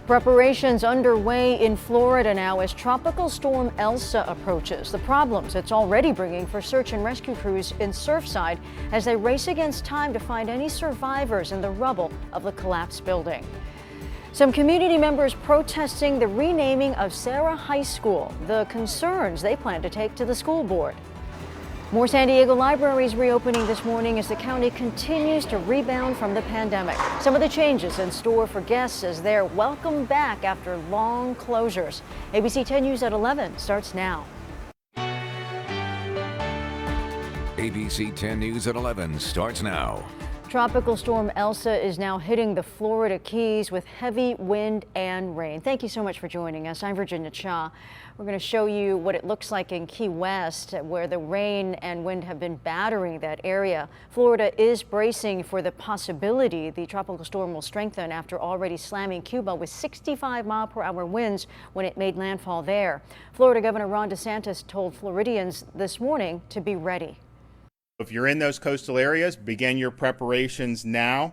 Preparations underway in Florida now as Tropical Storm Elsa approaches. The problems it's already bringing for search and rescue crews in Surfside as they race against time to find any survivors in the rubble of the collapsed building. Some community members protesting the renaming of Serra High School, the concerns they plan to take to the school board. More San Diego libraries reopening this morning as the county continues to rebound from the pandemic. Some of the changes in store for guests as they're welcomed back after long closures. ABC 10 News at 11 starts now. ABC 10 News at 11 starts now. Tropical Storm Elsa is now hitting the Florida Keys with heavy wind and rain. Thank you so much for joining us. I'm Virginia Cha. We're going to show you what it looks like in Key West, where the rain and wind have been battering that area. Florida is bracing for the possibility the tropical storm will strengthen after already slamming Cuba with 65-mile-per-hour winds when it made landfall there. Florida Governor Ron DeSantis told Floridians this morning to be ready. If you're in those coastal areas, begin your preparations now.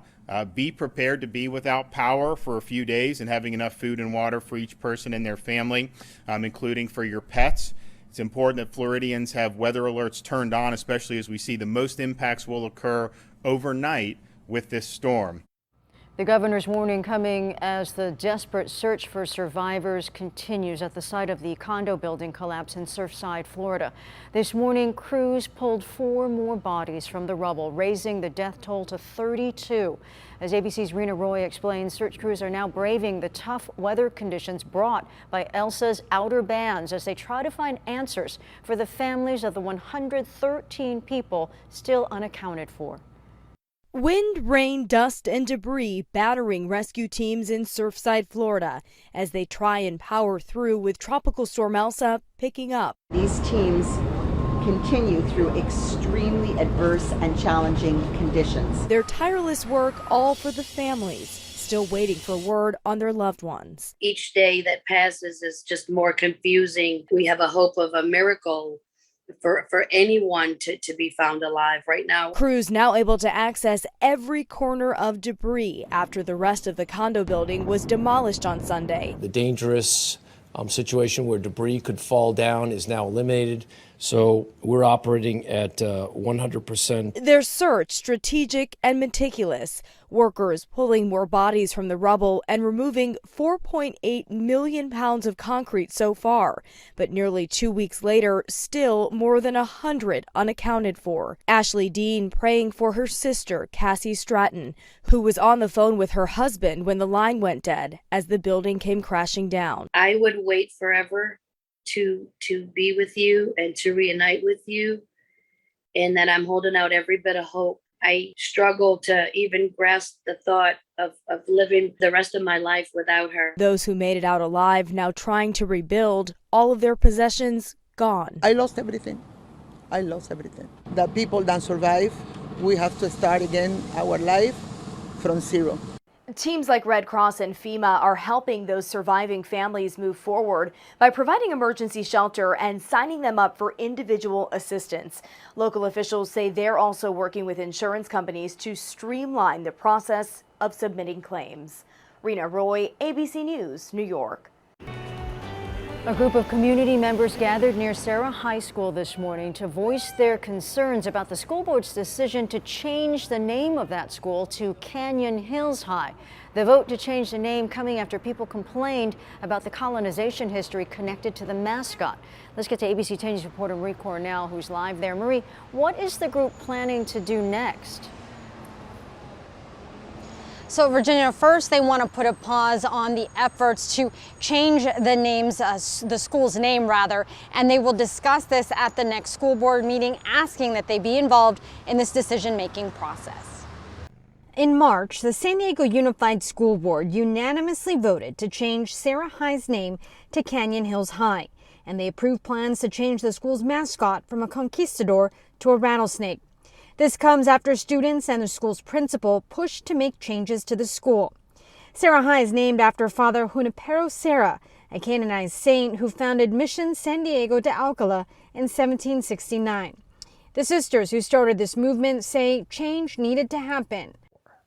Be prepared to be without power for a few days and having enough food and water for each person and their family, including for your pets. It's important that Floridians have weather alerts turned on, especially as we see the most impacts will occur overnight with this storm. The governor's warning coming as the desperate search for survivors continues at the site of the condo building collapse in Surfside, Florida. This morning, crews pulled 4 more bodies from the rubble, raising the death toll to 32. As ABC's Rena Roy explains, search crews are now braving the tough weather conditions brought by Elsa's outer bands as they try to find answers for the families of the 113 people still unaccounted for. Wind, rain, dust, and debris battering rescue teams in Surfside, Florida, as they try and power through with Tropical Storm Elsa picking up. These teams continue through extremely adverse and challenging conditions. Their tireless work all for the families, still waiting for word on their loved ones. Each day that passes is just more confusing. We have a hope of a miracle for anyone to be found alive right now. Crews now able to access every corner of debris after the rest of the condo building was demolished on Sunday. The dangerous situation where debris could fall down is now eliminated, so we're operating at 100%. Their search strategic and meticulous. Workers pulling more bodies from the rubble and removing 4.8 million pounds of concrete so far. But nearly 2 weeks later, still more than 100 unaccounted for. Ashley Dean praying for her sister, Cassie Stratton, who was on the phone with her husband when the line went dead as the building came crashing down. I would wait forever to be with you and to reunite with you, and that I'm holding out every bit of hope. I struggle to even grasp the thought of living the rest of my life without her. Those who made it out alive now trying to rebuild, all of their possessions gone. I lost everything. The people that survive, we have to start again our life from zero. Teams like Red Cross and FEMA are helping those surviving families move forward by providing emergency shelter and signing them up for individual assistance. Local officials say they're also working with insurance companies to streamline the process of submitting claims. Rena Roy, ABC News, New York. A group of community members gathered near Serra High School this morning to voice their concerns about the school board's decision to change the name of that school to Canyon Hills High. The vote to change the name coming after people complained about the colonization history connected to the mascot. Let's get to ABC 10 News reporter Marie Cornell, who's live there. Marie, what is the group planning to do next? So, Virginia, first they want to put a pause on the efforts to change the school's name, and they will discuss this at the next school board meeting, asking that they be involved in this decision-making process. In March, the San Diego Unified School Board unanimously voted to change Serra High's name to Canyon Hills High, and they approved plans to change the school's mascot from a conquistador to a rattlesnake. This comes after students and the school's principal pushed to make changes to the school. Serra High is named after Father Junipero Serra, a canonized saint who founded Mission San Diego de Alcala in 1769. The sisters who started this movement say change needed to happen.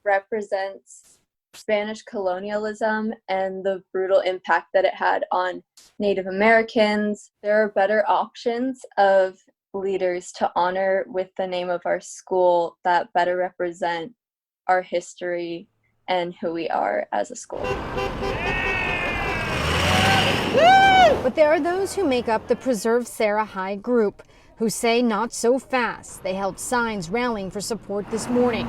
Represents Spanish colonialism and the brutal impact that it had on Native Americans. There are better options of leaders to honor with the name of our school that better represent our history and who we are as a school. But there are those who make up the Preserve Sarah High group who say not so fast. They held signs rallying for support this morning.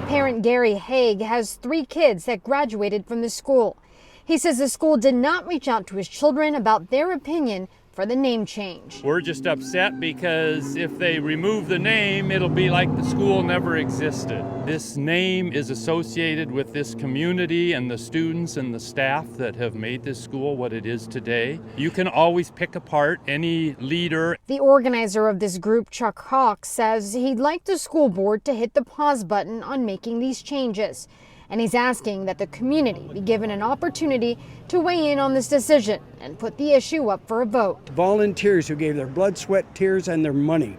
Parent Gary Haig has 3 kids that graduated from the school. He says the school did not reach out to his children about their opinion for the name change. We're just upset because if they remove the name, it'll be like the school never existed. This name is associated with this community and the students and the staff that have made this school what it is today. You can always pick apart any leader. The organizer of this group, Chuck Hawk, says he'd like the school board to hit the pause button on making these changes. And he's asking that the community be given an opportunity to weigh in on this decision and put the issue up for a vote. Volunteers who gave their blood, sweat, tears, and their money.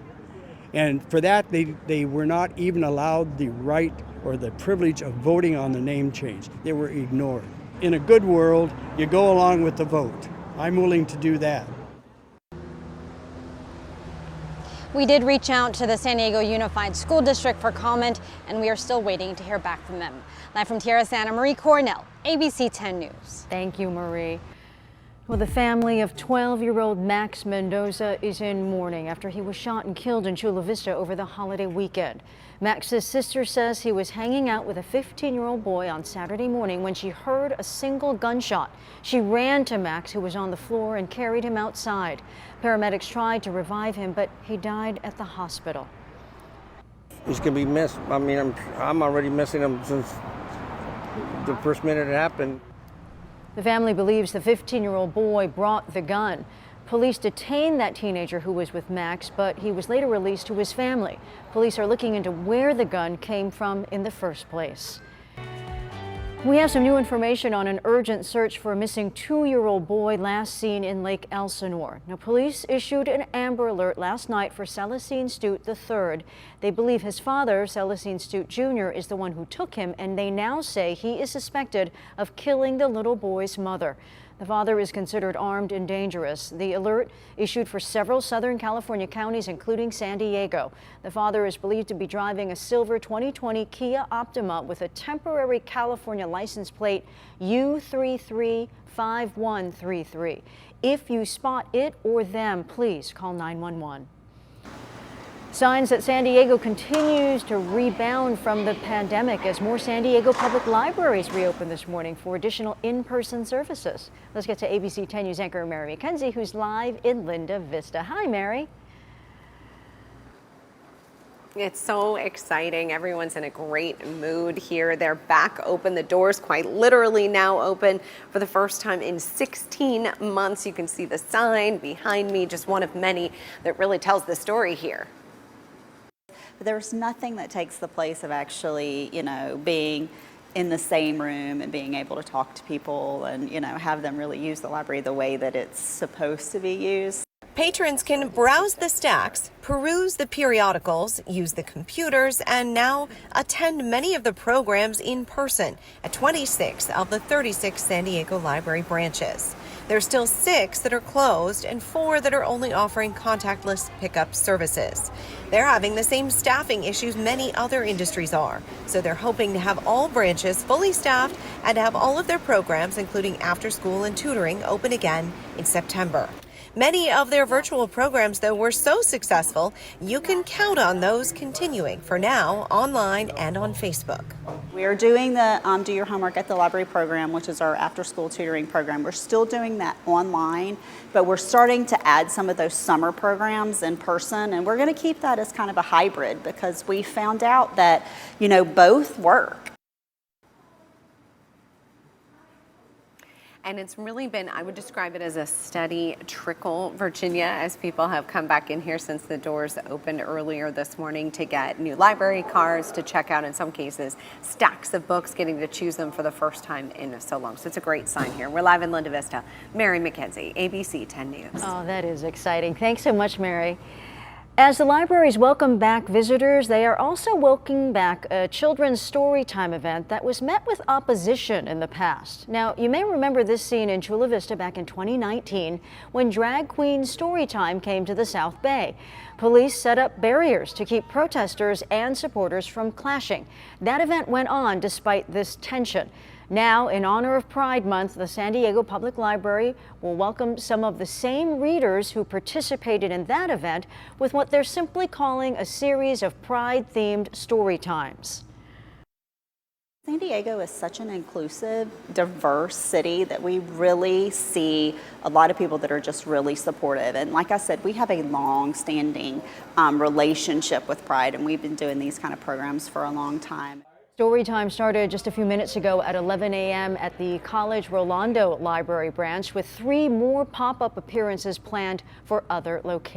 And for that, they were not even allowed the right or the privilege of voting on the name change. They were ignored. In a good world, you go along with the vote. I'm willing to do that. We did reach out to the San Diego Unified School District for comment, and we are still waiting to hear back from them. Live from Tierra Santa, Marie Cornell, ABC 10 News. Thank you, Marie. Well, the family of 12-year-old Max Mendoza is in mourning after he was shot and killed in Chula Vista over the holiday weekend. Max's sister says he was hanging out with a 15-year-old boy on Saturday morning when she heard a single gunshot. She ran to Max, who was on the floor, and carried him outside. Paramedics tried to revive him, but he died at the hospital. He's going to be missed. I mean, I'm already missing him since the first minute it happened. The family believes the 15-year-old boy brought the gun. Police detained that teenager who was with Max, but he was later released to his family. Police are looking into where the gun came from in the first place. We have some new information on an urgent search for a missing 2-year-old boy last seen in Lake Elsinore. Now, police issued an Amber Alert last night for Celestine Stute III. They believe his father, Celestine Stute Jr., is the one who took him, and they now say he is suspected of killing the little boy's mother. The father is considered armed and dangerous. The alert issued for several Southern California counties, including San Diego. The father is believed to be driving a silver 2020 Kia Optima with a temporary California license plate U335133. If you spot it or them, please call 911. Signs that San Diego continues to rebound from the pandemic as more San Diego public libraries reopen this morning for additional in-person services. Let's get to ABC 10 News anchor Mary McKenzie, who's live in Linda Vista. Hi, Mary. It's so exciting. Everyone's in a great mood here. They're back open. The doors quite literally now open for the first time in 16 months. You can see the sign behind me, just one of many that really tells the story here. There's nothing that takes the place of actually, being in the same room and being able to talk to people and, have them really use the library the way that it's supposed to be used. Patrons can browse the stacks, peruse the periodicals, use the computers, and now attend many of the programs in person at 26 of the 36 San Diego library branches. There's still 6 that are closed and 4 that are only offering contactless pickup services. They're having the same staffing issues many other industries are, so they're hoping to have all branches fully staffed and have all of their programs, including after school and tutoring, open again in September. Many of their virtual programs, though, were so successful, you can count on those continuing for now online and on Facebook. We are doing the Do Your Homework at the Library program, which is our after-school tutoring program. We're still doing that online, but we're starting to add some of those summer programs in person, and we're going to keep that as kind of a hybrid because we found out that, both work. And it's really been, I would describe it as a steady trickle, Virginia, as people have come back in here since the doors opened earlier this morning to get new library cards, to check out, in some cases, stacks of books, getting to choose them for the first time in so long. So it's a great sign here. We're live in Linda Vista. Mary McKenzie, ABC 10 News. Oh, that is exciting. Thanks so much, Mary. As the libraries welcome back visitors, they are also welcoming back a children's story time event that was met with opposition in the past. Now, you may remember this scene in Chula Vista back in 2019 when drag queen story time came to the South Bay. Police set up barriers to keep protesters and supporters from clashing. That event went on despite this tension. Now, in honor of Pride Month, the San Diego Public Library will welcome some of the same readers who participated in that event with what they're simply calling a series of Pride-themed story times. San Diego is such an inclusive, diverse city that we really see a lot of people that are just really supportive. And like I said, we have a long-standing relationship with Pride, and we've been doing these kind of programs for a long time. Storytime started just a few minutes ago at 11 a.m. at the College Rolando Library branch, with 3 more pop-up appearances planned for other locations.